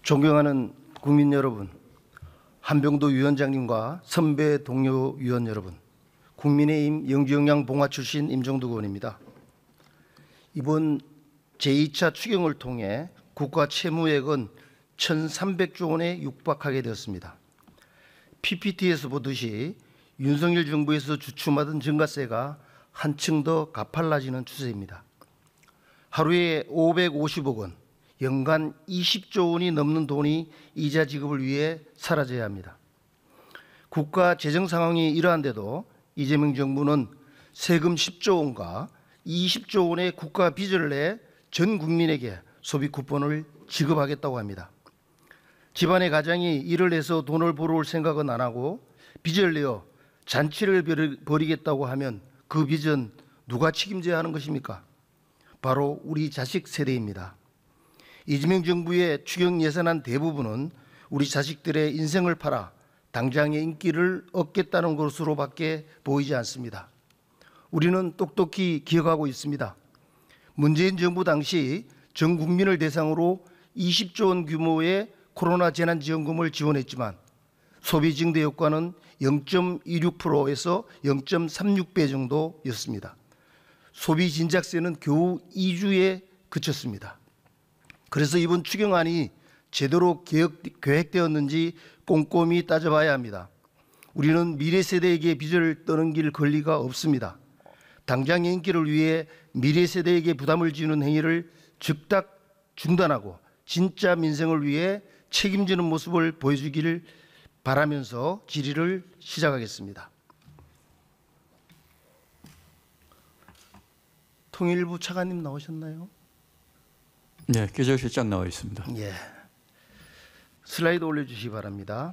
존경하는 국민 여러분, 한병도 위원장님과 선배 동료 위원 여러분, 국민의힘 영주영양 봉화 출신 임종득 의원입니다. 이번 제2차 추경을 통해 국가 채무액은 1,300조 원에 육박하게 되었습니다. PPT에서 보듯이 윤석열 정부에서 주춤하던 증가세가 한층 더 가팔라지는 추세입니다. 하루에 550억 원, 연간 20조 원이 넘는 돈이 이자 지급을 위해 사라져야 합니다. 국가 재정 상황이 이러한데도 이재명 정부는 세금 10조 원과 20조 원의 국가 빚을 내 전 국민에게 소비 쿠폰을 지급하겠다고 합니다. 집안의 가장이 일을 해서 돈을 벌어올 생각은 안 하고 빚을 내어 잔치를 벌이겠다고 하면 그 빚은 누가 책임져야 하는 것입니까? 바로 우리 자식 세대입니다. 이재명 정부의 추경 예산안 대부분은 우리 자식들의 인생을 팔아 당장의 인기를 얻겠다는 것으로밖에 보이지 않습니다. 우리는 똑똑히 기억하고 있습니다. 문재인 정부 당시 전 국민을 대상으로 20조 원 규모의 코로나 재난지원금을 지원했지만 소비 증대 효과는 0.26%에서 0.36배 정도였습니다. 소비 진작세는 겨우 2주에 그쳤습니다. 그래서 이번 추경안이 제대로 계획되었는지 꼼꼼히 따져봐야 합니다. 우리는 미래 세대에게 빚을 떠넘길 권리가 없습니다. 당장의 인기를 위해 미래 세대에게 부담을 지는 행위를 즉각 중단하고 진짜 민생을 위해 책임지는 모습을 보여주기를 바라면서 질의를 시작하겠습니다. 통일부 차관님 나오셨나요? 네, 기조실장 나와 있습니다. 예. 슬라이드 올려주시기 바랍니다.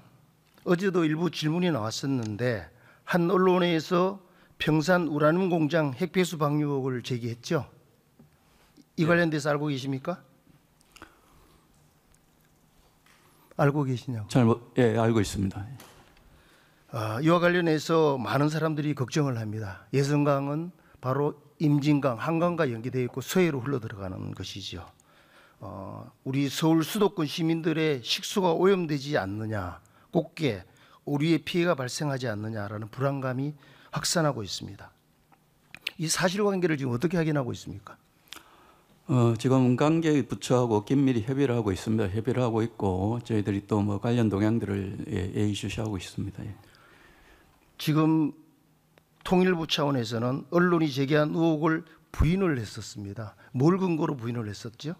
어제도 일부 질문이 나왔었는데 한 언론에서 평산 우라늄 공장 핵폐수 방류 의혹을 제기했죠. 이 관련돼서 알고 계십니까? 알고 계시냐고? 예, 알고 있습니다. 이와 관련해서 많은 사람들이 걱정을 합니다. 예성강은 바로 임진강, 한강과 연계되어 있고 서해로 흘러들어가는 것이죠. 우리 서울 수도권 시민들의 식수가 오염되지 않느냐, 꽃게, 오리의 피해가 발생하지 않느냐라는 불안감이 확산하고 있습니다. 이 사실관계를 지금 어떻게 확인하고 있습니까? 지금 관계 부처하고 긴밀히 협의를 하고 있습니다. 협의를 하고 있고 저희들이 또 뭐 관련 동향들을 예의주시하고 있습니다. 예. 지금 통일부 차원에서는 언론이 제기한 의혹을 부인을 했었습니다. 뭘 근거로 부인을 했었죠?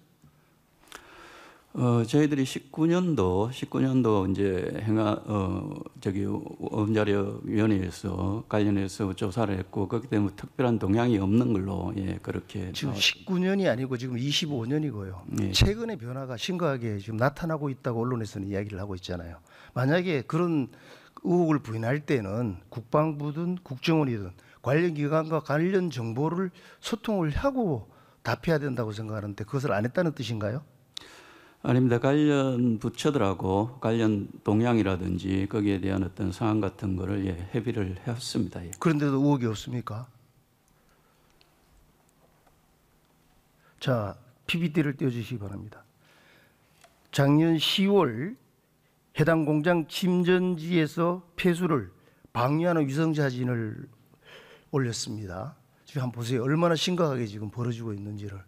저희들이 19년도 이제 원자력위원회에서 관련해서 조사를 했고 거기 때문에 특별한 동향이 없는 걸로 그렇게 지금 나왔습니다. 19년이 아니고 지금 25년이고요. 예. 최근의 변화가 심각하게 지금 나타나고 있다고 언론에서는 이야기를 하고 있잖아요. 만약에 그런 의혹을 부인할 때는 국방부든 국정원이든 관련 기관과 관련 정보를 소통을 하고 답해야 된다고 생각하는데 그것을 안 했다는 뜻인가요? 아닙니다. 관련 부처들하고 관련 동향이라든지 거기에 대한 어떤 사안 같은 거를 협의를 했습니다. 그런데도 의혹이 없습니까? 자, PPT를 띄워주시기 바랍니다. 작년 10월 해당 공장 침전지에서 폐수를 방류하는 위성사진을 올렸습니다. 지금 한번 보세요. 얼마나 심각하게 지금 벌어지고 있는지를.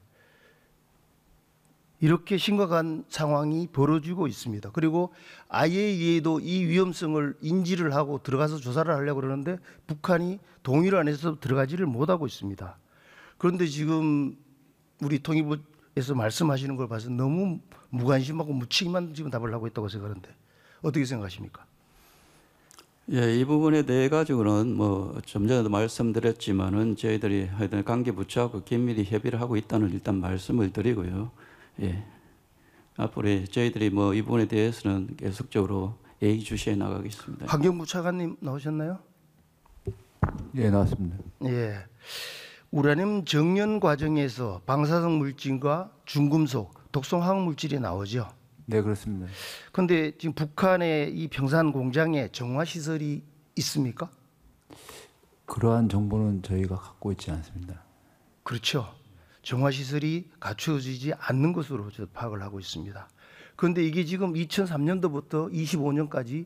이렇게 심각한 상황이 벌어지고 있습니다. 그리고 IAEA도 이 위험성을 인지를 하고 들어가서 조사를 하려고 그러는데 북한이 동의를 안 해서 들어가지를 못하고 있습니다. 그런데 지금 우리 통일부에서 말씀하시는 걸 봐서 너무 무관심하고 무책임한 지금 답을 하고 있다고 생각하는데 어떻게 생각하십니까? 예, 이 부분에 대해 가지고는 뭐 좀 전에도 말씀드렸지만은 저희들이 하여튼 관계 부처하고 긴밀히 협의를 하고 있다는 일단 말씀을 드리고요. 예, 앞으로 저희들이 뭐 이 부분에 대해서는 계속적으로 예의주시해 나가겠습니다. 환경부 차관님 나오셨나요? 예, 나왔습니다. 예, 우라늄 정연 과정에서 방사성 물질과 중금속, 독성 화학 물질이 나오죠. 네, 그렇습니다. 그런데 지금 북한의 이 평산 공장에 정화 시설이 있습니까? 그러한 정보는 저희가 갖고 있지 않습니다. 그렇죠. 정화 시설이 갖추어지지 않는 것으로 파악을 하고 있습니다. 그런데 이게 지금 2003년도부터 25년까지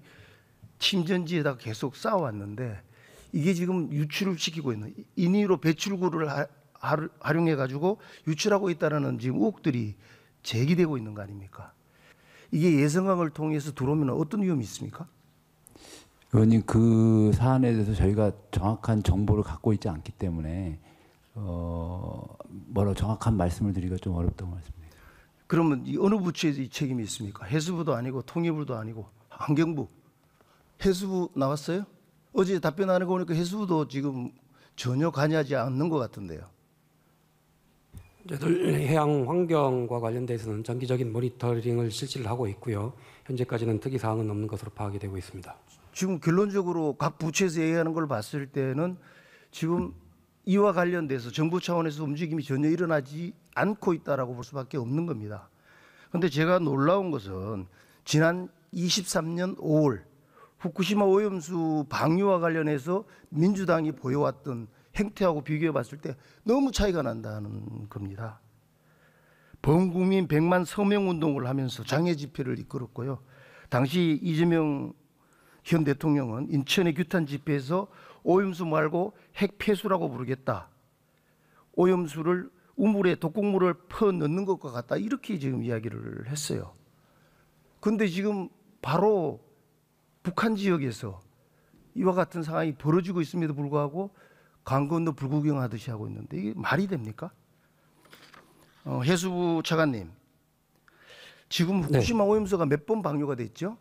침전지에다가 계속 쌓아왔는데 이게 지금 유출을 시키고 있는 인위로 배출구를 활용해 가지고 유출하고 있다는 지금 의혹들이 제기되고 있는 거 아닙니까? 이게 예성강을 통해서 들어오면 어떤 위험이 있습니까? 의원님, 그 사안에 대해서 저희가 정확한 정보를 갖고 있지 않기 때문에 뭐라 정확한 말씀을 드리기가 좀 어렵다고 말씀드립니다. 그러면 이 어느 부처에 이 책임이 있습니까? 해수부도 아니고 통일부도 아니고 환경부, 해수부 나왔어요? 어제 답변하는 거 보니까 해수부도 지금 전혀 관여하지 않는 것 같은데요. 저희들 해양 환경과 관련돼서는 장기적인 모니터링을 실시를 하고 있고요. 현재까지는 특이 사항은 없는 것으로 파악이 되고 있습니다. 지금 결론적으로 각 부처에서 얘기하는 걸 봤을 때는 지금 이와 관련돼서 정부 차원에서 움직임이 전혀 일어나지 않고 있다라고 볼 수밖에 없는 겁니다. 그런데 제가 놀라운 것은 지난 23년 5월 후쿠시마 오염수 방류와 관련해서 민주당이 보여왔던 행태하고 비교해 봤을 때 너무 차이가 난다는 겁니다. 범국민 100만 서명 운동을 하면서 장애 집회를 이끌었고요. 당시 이재명 현 대통령은 인천의 규탄 집회에서 오염수 말고 핵폐수라고 부르겠다. 오염수를 우물에 독극물을 퍼 넣는 것과 같다. 이렇게 지금 이야기를 했어요. 그런데 지금 바로 북한 지역에서 이와 같은 상황이 벌어지고 있음에도 불구하고 강 건너 불구경하듯이 하고 있는데 이게 말이 됩니까? 해수부 차관님, 지금 후쿠시마 오염수가 몇 번 방류가 됐죠?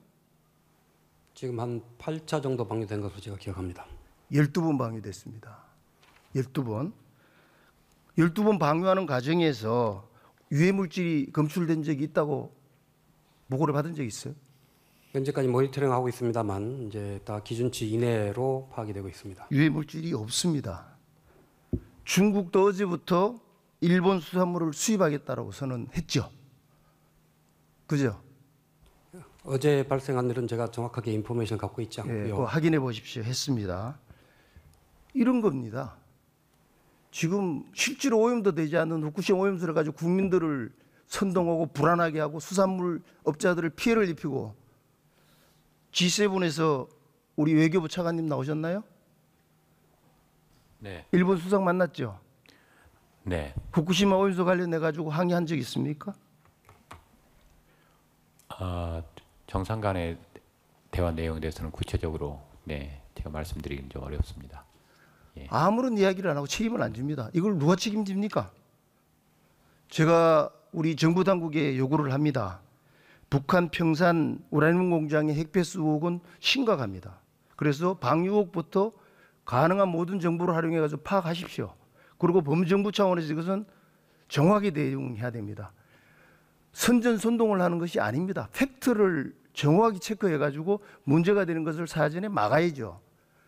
지금 한 8차 정도 방류된 것으로 제가 기억합니다. 12번 방류됐습니다. 12번. 12번 방류하는 과정에서 유해 물질이 검출된 적이 있다고 보고를 받은 적이 있어요? 현재까지 모니터링하고 있습니다만 이제 다 기준치 이내로 파악이 되고 있습니다. 유해 물질이 없습니다. 중국도 어제부터 일본 수산물을 수입하겠다라고 선언했죠. 그죠? 어제 발생한 일은 제가 정확하게 인포메이션 갖고 있지 예, 않고요. 그거 확인해 보십시오. 했습니다. 이런 겁니다. 지금 실제로 오염도 되지 않는 후쿠시마 오염수를 가지고 국민들을 선동하고 불안하게 하고 수산물 업자들을 피해를 입히고 G7에서 우리 외교부 차관님 나오셨나요? 네. 일본 수석 만났죠? 네. 후쿠시마 오염수 관련해 가지고 항의한 적 있습니까? 정상 간의 대화 내용에 대해서는 구체적으로 제가 말씀드리긴 좀 어렵습니다. 아무런 이야기를 안 하고 책임을 안 집니다. 이걸 누가 책임집니까? 제가 우리 정부 당국에 요구를 합니다. 북한 평산 우라늄 공장의 핵폐수 의혹은 심각합니다. 그래서 방류 의혹부터 가능한 모든 정보를 활용해 가지고 파악하십시오. 그리고 범정부 차원에서 이것은 정확히 대응해야 됩니다. 선전선동을 하는 것이 아닙니다. 팩트를 정확히 체크해 가지고 문제가 되는 것을 사전에 막아야죠.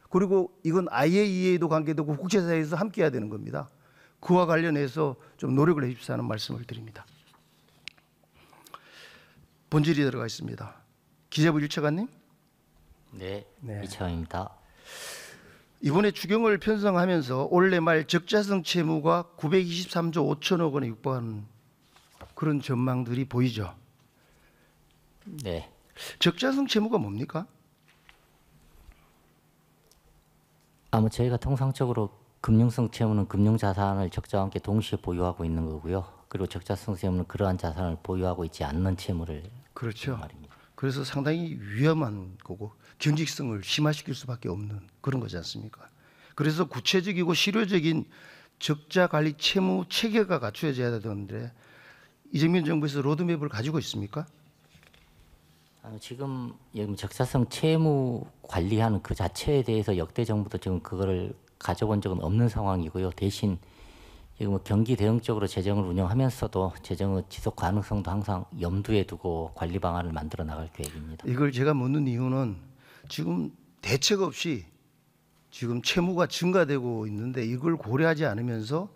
그리고 이건 IAEA도 관계되고 국제사회에서 함께 해야 되는 겁니다. 그와 관련해서 좀 노력을 해 주십사 하는 말씀을 드립니다. 본질이 들어가 있습니다. 기재부 1차관님. 네, 네. 이차입니다. 이번에 추경을 편성하면서 올해 말 적자성 채무가 923조 5천억 원에 육박하는 그런 전망들이 보이죠. 네, 적자성 채무가 뭡니까? 아마 저희가 통상적으로 금융성 채무는 금융자산을 적자와 함께 동시에 보유하고 있는 거고요. 그리고 적자성 채무는 그러한 자산을 보유하고 있지 않는 채무를 그렇죠. 말입니다. 그래서 상당히 위험한 거고 경직성을 심화시킬 수밖에 없는 그런 거지 않습니까? 그래서 구체적이고 실효적인 적자 관리 채무 체계가 갖춰져야 되는데 이재명 정부에서 로드맵을 가지고 있습니까? 지금 적자성 채무 관리하는 그 자체에 대해서 역대 정부도 지금 그거를 가져본 적은 없는 상황이고요. 대신 지금 경기 대응적으로 재정을 운영하면서도 재정의 지속 가능성도 항상 염두에 두고 관리 방안을 만들어 나갈 계획입니다. 이걸 제가 묻는 이유는 지금 대책 없이 지금 채무가 증가되고 있는데 이걸 고려하지 않으면서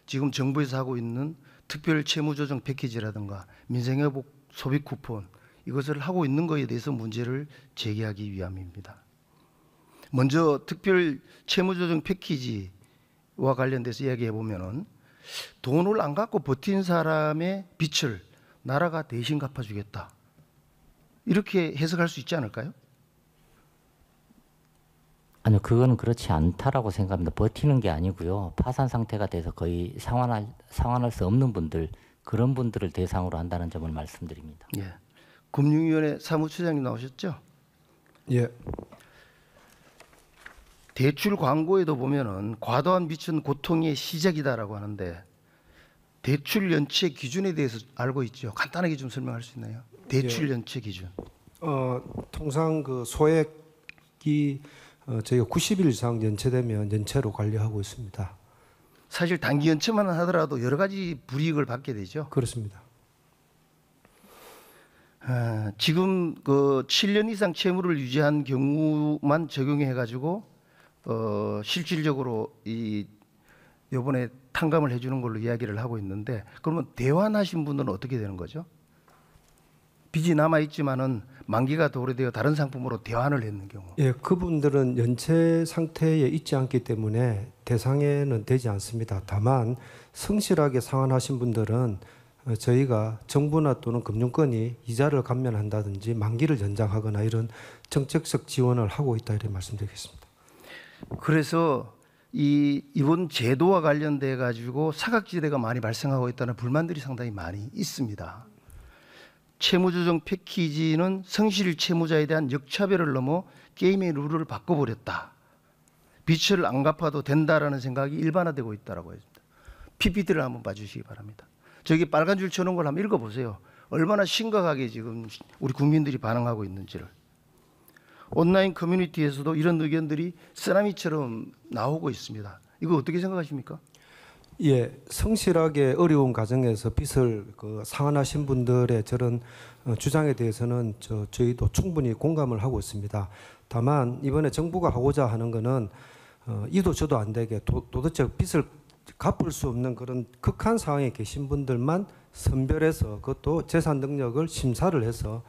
지금 정부에서 하고 있는 특별 채무 조정 패키지라든가 민생회복 소비 쿠폰 이것을 하고 있는 것에 대해서 문제를 제기하기 위함입니다. 먼저 특별 채무 조정 패키지와 관련돼서 이야기해 보면은 돈을 안 갖고 버틴 사람의 빚을 나라가 대신 갚아주겠다. 이렇게 해석할 수 있지 않을까요? 아니요, 그거는 그렇지 않다라고 생각합니다. 버티는 게 아니고요. 파산 상태가 돼서 거의 상환할 수 없는 분들, 그런 분들을 대상으로 한다는 점을 말씀드립니다. 예. 금융위원회 사무처장님 나오셨죠? 예, 대출 광고에도 보면은 과도한 빚은 고통의 시작이다라고 하는데 대출 연체 기준에 대해서 알고 있죠? 간단하게 좀 설명할 수 있나요? 대출 연체 기준. 통상 그 소액이 저희가 90일 이상 연체되면 연체로 관리하고 있습니다. 사실 단기 연체만 하더라도 여러 가지 불이익을 받게 되죠. 그렇습니다. 지금 그 7년 이상 채무를 유지한 경우만 적용해 가지고 실질적으로 이 이번에 탕감을 해주는 걸로 이야기를 하고 있는데 그러면 대환하신 분들은 어떻게 되는 거죠? 빚이 남아 있지만은 만기가 더 오래되어 다른 상품으로 대환을 했는 경우. 예, 그분들은 연체 상태에 있지 않기 때문에 대상에는 되지 않습니다. 다만 성실하게 상환하신 분들은 저희가 정부나 또는 금융권이 이자를 감면한다든지 만기를 연장하거나 이런 정책적 지원을 하고 있다 이렇게 말씀드리겠습니다. 그래서 이번 제도와 관련돼 가지고 사각지대가 많이 발생하고 있다는 불만들이 상당히 많이 있습니다. 채무조정 패키지는 성실 채무자에 대한 역차별을 넘어 게임의 룰을 바꿔버렸다. 빚을 안 갚아도 된다라는 생각이 일반화되고 있다라고 했습니다. PPT를 한번 봐주시기 바랍니다. 저기 빨간 줄 쳐놓은 걸 한번 읽어보세요. 얼마나 심각하게 지금 우리 국민들이 반응하고 있는지를. 온라인 커뮤니티에서도 이런 의견들이 쓰나미처럼 나오고 있습니다. 이거 어떻게 생각하십니까? 예, 성실하게 어려운 과정에서 빚을 상환하신 분들의 저런 주장에 대해서는 저희도 충분히 공감을 하고 있습니다. 다만 이번에 정부가 하고자 하는 것은 이도 저도 안 되게 도덕적 빚을 갚을 수 없는 그런 극한 상황에 계신 분들만 선별해서 그것도 재산 능력을 심사를 해서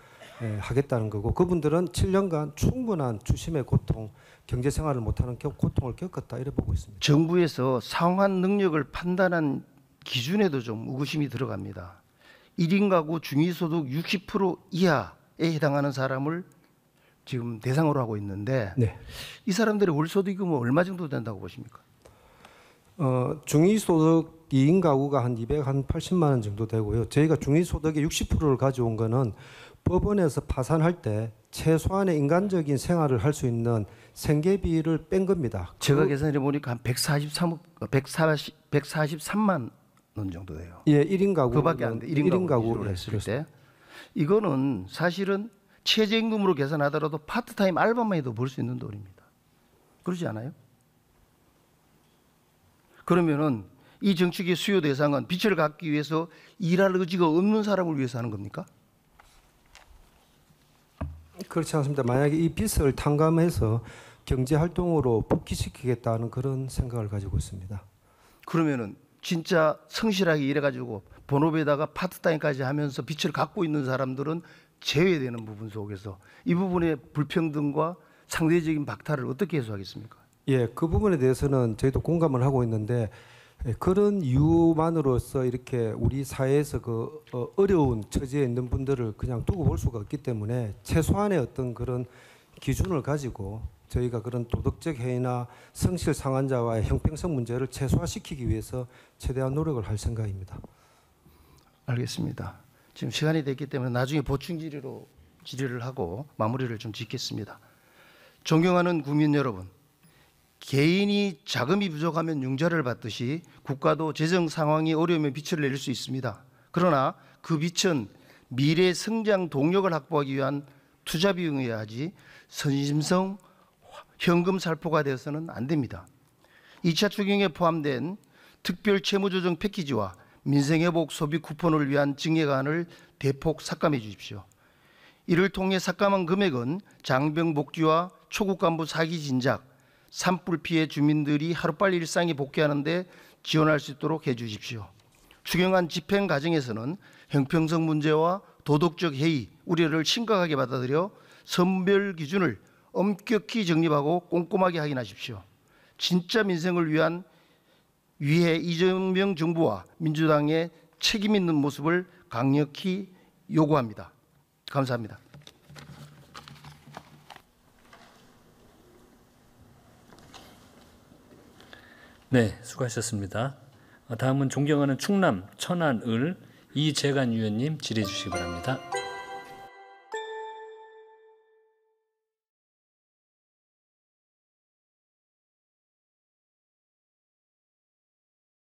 하겠다는 거고 그분들은 7년간 충분한 주심의 고통, 경제 생활을 못하는 고통을 겪었다 이래 보고 있습니다. 정부에서 상환 능력을 판단한 기준에도 좀 의구심이 들어갑니다. 1인 가구 중위소득 60% 이하에 해당하는 사람을 지금 대상으로 하고 있는데 네. 이 사람들의 월 소득이 뭐 얼마 정도 된다고 보십니까? 중위소득 2인 가구가 한 280만 원 정도 되고요. 저희가 중위소득의 60%를 가져온 거는 법원에서 파산할 때 최소한의 인간적인 생활을 할 수 있는 생계비를 뺀 겁니다. 제가 계산해 보니까 한 143만 원 정도 돼요. 예, 1인 가구 그밖에 안 돼. 1인 가구로 예, 했을 때 이거는 사실은 최저임금으로 계산하더라도 파트타임 알바만 해도 벌 수 있는 돈입니다. 그렇지 않아요? 그러면은 이 정책의 수요 대상은 빚을 갚기 위해서 일할 의지가 없는 사람을 위해서 하는 겁니까? 그렇지 않습니다. 만약에 이 빚을 탕감해서 경제 활동으로 복귀시키겠다는 그런 생각을 가지고 있습니다. 그러면은 진짜 성실하게 일해가지고 본업에다가 파트타임까지 하면서 빚을 갖고 있는 사람들은 제외되는 부분 속에서 이 부분의 불평등과 상대적인 박탈을 어떻게 해소하겠습니까? 예, 그 부분에 대해서는 저희도 공감을 하고 있는데 그런 이유만으로서 이렇게 우리 사회에서 어려운 처지에 있는 분들을 그냥 두고 볼 수가 없기 때문에 최소한의 어떤 그런 기준을 가지고 저희가 그런 도덕적 해이나 성실 상환자와의 형평성 문제를 최소화시키기 위해서 최대한 노력을 할 생각입니다. 알겠습니다. 지금 시간이 됐기 때문에 나중에 보충 질의를 하고 마무리를 좀 짓겠습니다. 존경하는 국민 여러분, 개인이 자금이 부족하면 융자를 받듯이 국가도 재정 상황이 어려우면 빚을 낼 수 있습니다. 그러나 그 빚은 미래 성장 동력을 확보하기 위한 투자 비용이어야 하지 선심성 현금 살포가 되어서는 안 됩니다. 2차 추경에 포함된 특별 채무조정 패키지와 민생회복 소비 쿠폰을 위한 증액안을 대폭 삭감해 주십시오. 이를 통해 삭감한 금액은 장병 복지와 초급 간부 사기 진작, 산불 피해 주민들이 하루빨리 일상에 복귀하는 데 지원할 수 있도록 해 주십시오. 추경안 집행 과정에서는 형평성 문제와 도덕적 해이, 우려를 심각하게 받아들여 선별 기준을 엄격히 정립하고 꼼꼼하게 확인하십시오. 진짜 민생을 위해 이재명 정부와 민주당의 책임 있는 모습을 강력히 요구합니다. 감사합니다. 네, 수고하셨습니다. 다음은 존경하는 충남 천안을 이재간 위원님 질의해 주시기 바랍니다.